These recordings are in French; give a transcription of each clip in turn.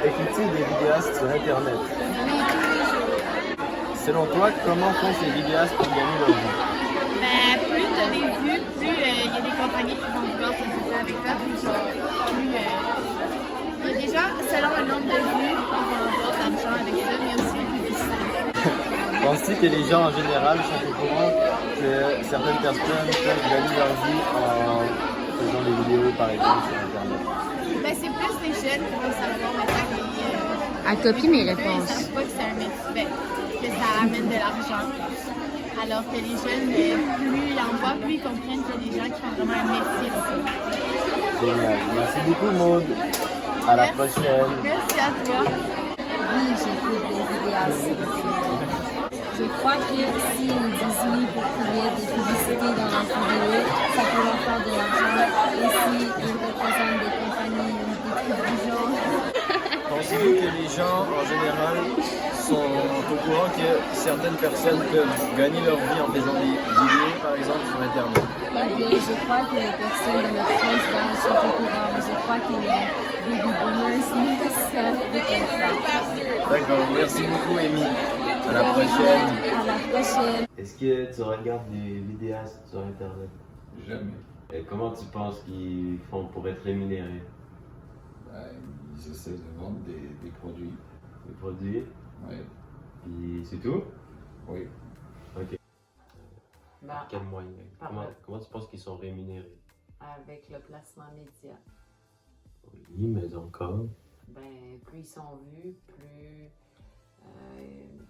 Écoutes-tu des vidéastes sur Internet? Oui, tous les jours. Selon toi, comment font ces vidéastes pour gagner leur vie? Ben, plus tu as des vues, plus il y a des compagnies qui vont vouloir s'associer avec toi. Plus, il y a des gens, selon le nombre de vues, qui vont avoir de l'argent avec ça, mais aussi les publicités. Penses-tu que les gens en général sont au courant que certaines personnes peuvent gagner leur vie en faisant des vidéos, par exemple, sur Internet? Ben, c'est plus les jeunes qui vont savoir maintenant Elle copie mes ils réponses. savent pas que c'est un métier, ben, que ça amène de l'argent. Alors que les jeunes, plus ils en voient, plus ils comprennent qu'il y a des gens qui font vraiment un métier de ça. Génial. Merci beaucoup, Maud. À la prochaine. Merci à toi. Oui, j'écoute des vidéos. Je crois que si ils disent oui pour qu'il y ait des publicités dans leurs vidéos, ça peut leur faire de l'argent. Et si ils représentent des compagnies ou des trucs du genre. Pensez-vous que les gens, en général, sont au courant que certaines personnes peuvent gagner leur vie en faisant des vidéos, par exemple, sur Internet? Bien, je crois que les personnes de notre tranche d'âge sont au courant. Je crois que les baby boomers ne savent de quel faire. D'accord, merci beaucoup, Amy. À la prochaine. À la prochaine. Est-ce que tu regardes des vidéastes sur Internet? Jamais. Et comment tu penses qu'ils font pour être rémunérés? Ben, ils essaient de vendre des produits. Les produits? Oui. Puis c'est tout? Oui. Ok. Ben, Quel moyen? par Comment tu penses qu'ils sont rémunérés? avec le placement média, Oui, mais encore. ben, plus ils sont vus, plus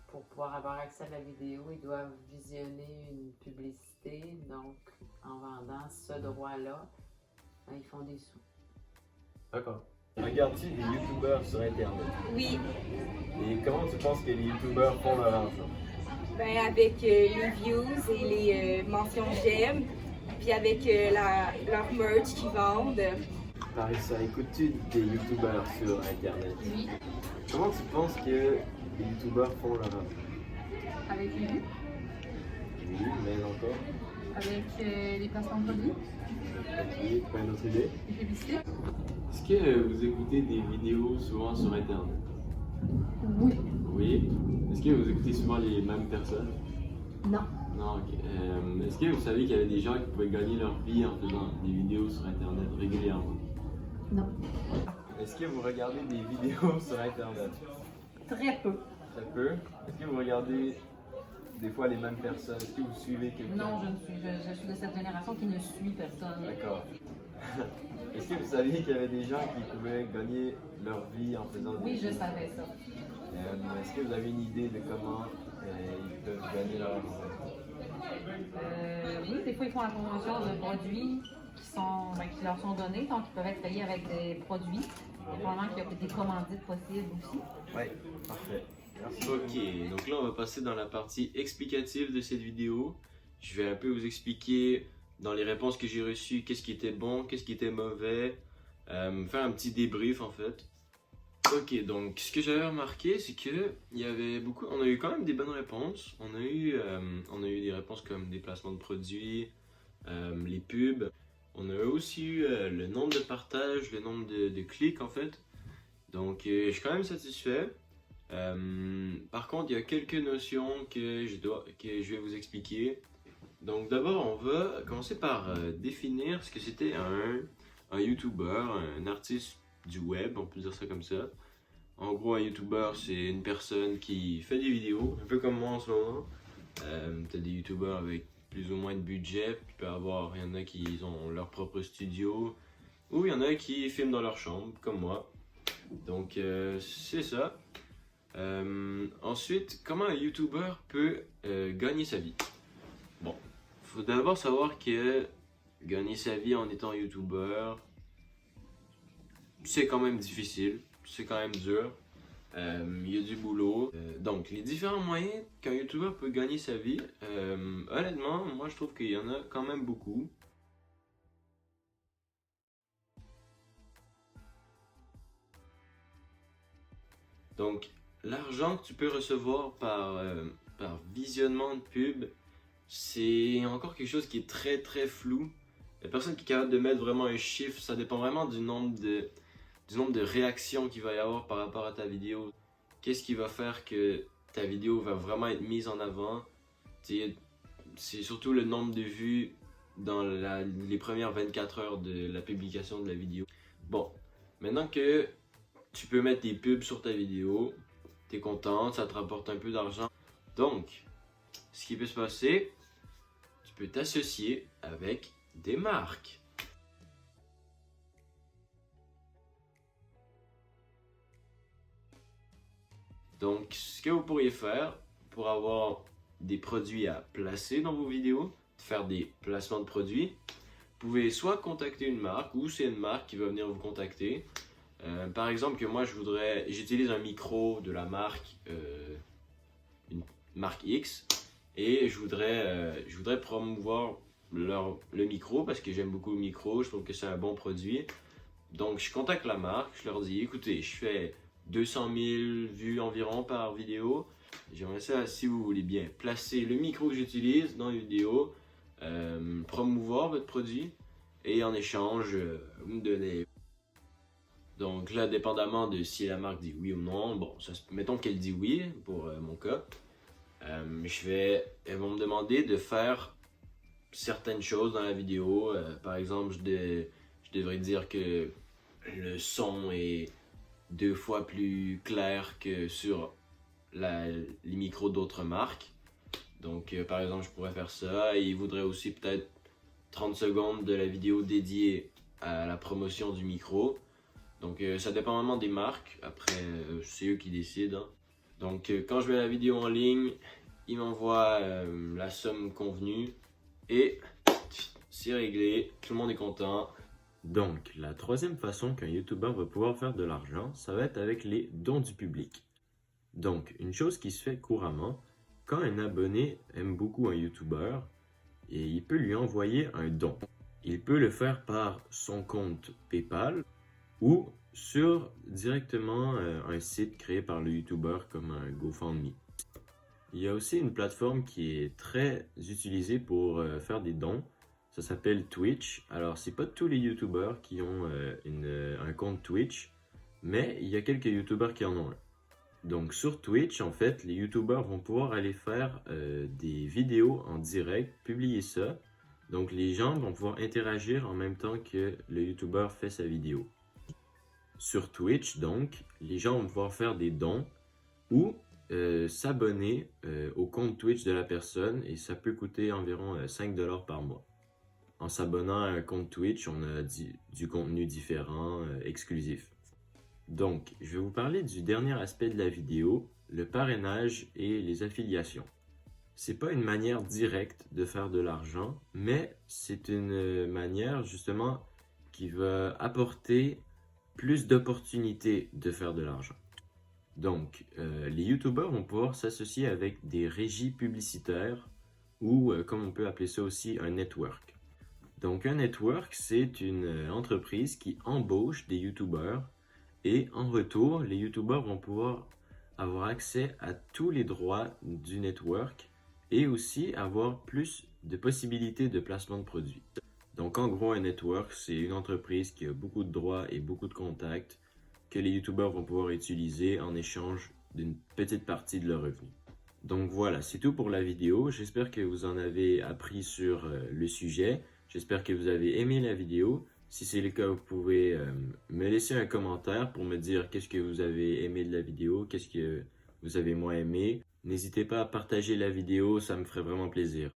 pour pouvoir avoir accès à la vidéo, ils doivent visionner une publicité. Donc, en vendant ce droit-là, ben, ils font des sous. D'accord. Regardes-tu des youtubeurs sur Internet? Oui, Et comment tu penses que les youtubeurs font leur argent? ben avec les views et les mentions j'aime, puis avec leur merch qu'ils vendent. Parissa, écoutes-tu des youtubeurs sur Internet? Oui, Comment tu penses que les youtubeurs font leur argent? avec les vues, Oui, mais encore. avec les placements de produits, Ok, pas une autre idée? les publicités. Est-ce que vous écoutez des vidéos souvent sur Internet? Oui. Oui. Est-ce que vous écoutez souvent les mêmes personnes? Non. Non, ok. Est-ce que vous savez qu'il y avait des gens qui pouvaient gagner leur vie en faisant des vidéos sur Internet régulièrement? Non. Est-ce que vous regardez des vidéos sur Internet? Très peu. Très peu. Est-ce que vous regardez des fois les mêmes personnes? Est-ce que vous suivez quelqu'un? Non, je suis de cette génération qui ne suit personne. D'accord. Est-ce que vous saviez qu'il y avait des gens qui pouvaient gagner leur vie en faisant des Oui, je vidéos? savais ça. Est-ce que vous avez une idée de comment ils peuvent gagner leur argent? Oui, des fois, ils font la promotion de produits qui leur sont donnés, donc ils peuvent être payés avec des produits. Il y a probablement qu'il y a des commandites possibles aussi. Oui, parfait. Ok, donc là on va passer dans la partie explicative de cette vidéo. Je vais un peu vous expliquer dans les réponses que j'ai reçues qu'est-ce qui était bon, qu'est-ce qui était mauvais, faire un petit débrief en fait. Ok, donc ce que j'avais remarqué c'est que il y avait beaucoup, on a eu quand même des bonnes réponses. On a eu des réponses comme des placements de produits, les pubs. On a aussi eu le nombre de partages, le nombre de clics en fait. Donc je suis quand même satisfait. Par contre, il y a quelques notions que je vais vous expliquer. Donc d'abord, on va commencer par définir ce que c'était un YouTuber, un artiste du web, on peut dire ça comme ça. En gros, un YouTuber, c'est une personne qui fait des vidéos, un peu comme moi en ce moment. T'as des YouTubers avec plus ou moins de budget, il y en a qui ont leur propre studio, ou il y en a qui filment dans leur chambre, comme moi. Donc c'est ça. Ensuite, comment un YouTuber peut gagner sa vie? Bon, faut d'abord savoir que gagner sa vie en étant YouTuber, c'est quand même difficile, c'est quand même dur. Il y a du boulot. Donc, les différents moyens qu'un YouTuber peut gagner sa vie, honnêtement, moi je trouve qu'il y en a quand même beaucoup. Donc, l'argent que tu peux recevoir par visionnement de pub, c'est encore quelque chose qui est très très flou. Il n'y a personne qui est capable de mettre vraiment un chiffre, ça dépend vraiment du nombre du nombre de réactions qu'il va y avoir par rapport à ta vidéo. Qu'est-ce qui va faire que ta vidéo va vraiment être mise en avant? C'est surtout le nombre de vues dans les premières 24 heures de la publication de la vidéo. Bon, maintenant que tu peux mettre des pubs sur ta vidéo, tu es content, ça te rapporte un peu d'argent. Donc, ce qui peut se passer, tu peux t'associer avec des marques. Donc, ce que vous pourriez faire pour avoir des produits à placer dans vos vidéos, faire des placements de produits, vous pouvez soit contacter une marque ou c'est une marque qui va venir vous contacter. Par exemple, que moi j'utilise un micro de la marque, une marque X, et je voudrais promouvoir le micro parce que j'aime beaucoup le micro, je trouve que c'est un bon produit. Donc je contacte la marque, je leur dis écoutez, je fais 200 000 vues environ par vidéo. J'aimerais ça, si vous voulez bien, placer le micro que j'utilise dans les vidéos, promouvoir votre produit et en échange, vous me donnez. Donc là, dépendamment de si la marque dit oui ou non, bon, mettons qu'elle dit oui pour mon cas, elles vont me demander de faire certaines choses dans la vidéo. Par exemple, je devrais dire que le son est 2 fois plus clair que sur les micros d'autres marques. Donc par exemple, je pourrais faire ça et ils voudraient aussi peut-être 30 secondes de la vidéo dédiée à la promotion du micro. Donc ça dépend vraiment des marques, après c'est eux qui décident. Hein. Donc quand je mets la vidéo en ligne, ils m'envoient la somme convenue et c'est réglé, tout le monde est content. Donc la troisième façon qu'un YouTuber va pouvoir faire de l'argent, ça va être avec les dons du public. Donc une chose qui se fait couramment, quand un abonné aime beaucoup un YouTuber, et il peut lui envoyer un don. Il peut le faire par son compte PayPal ou sur directement un site créé par le YouTuber comme un GoFundMe. Il y a aussi une plateforme qui est très utilisée pour faire des dons. Ça s'appelle Twitch. Alors, c'est pas tous les YouTubers qui ont un compte Twitch, mais il y a quelques YouTubers qui en ont un. Donc, sur Twitch, en fait, les YouTubers vont pouvoir aller faire des vidéos en direct, publier ça. Donc, les gens vont pouvoir interagir en même temps que le YouTuber fait sa vidéo. Sur Twitch, donc, les gens vont pouvoir faire des dons ou s'abonner au compte Twitch de la personne et ça peut coûter environ 5 $ par mois. En s'abonnant à un compte Twitch, on a du contenu différent, exclusif. Donc, je vais vous parler du dernier aspect de la vidéo, le parrainage et les affiliations. C'est pas une manière directe de faire de l'argent, mais c'est une manière justement qui va apporter plus d'opportunités de faire de l'argent. Donc, les YouTubers vont pouvoir s'associer avec des régies publicitaires ou, comme on peut appeler ça aussi, un network. Donc, un network, c'est une entreprise qui embauche des YouTubers et en retour, les YouTubers vont pouvoir avoir accès à tous les droits du network et aussi avoir plus de possibilités de placement de produits. Donc, en gros, un network, c'est une entreprise qui a beaucoup de droits et beaucoup de contacts que les YouTubers vont pouvoir utiliser en échange d'une petite partie de leurs revenus. Donc voilà, c'est tout pour la vidéo. J'espère que vous en avez appris sur le sujet. J'espère que vous avez aimé la vidéo. Si c'est le cas, vous pouvez me laisser un commentaire pour me dire qu'est-ce que vous avez aimé de la vidéo, qu'est-ce que vous avez moins aimé. N'hésitez pas à partager la vidéo, ça me ferait vraiment plaisir.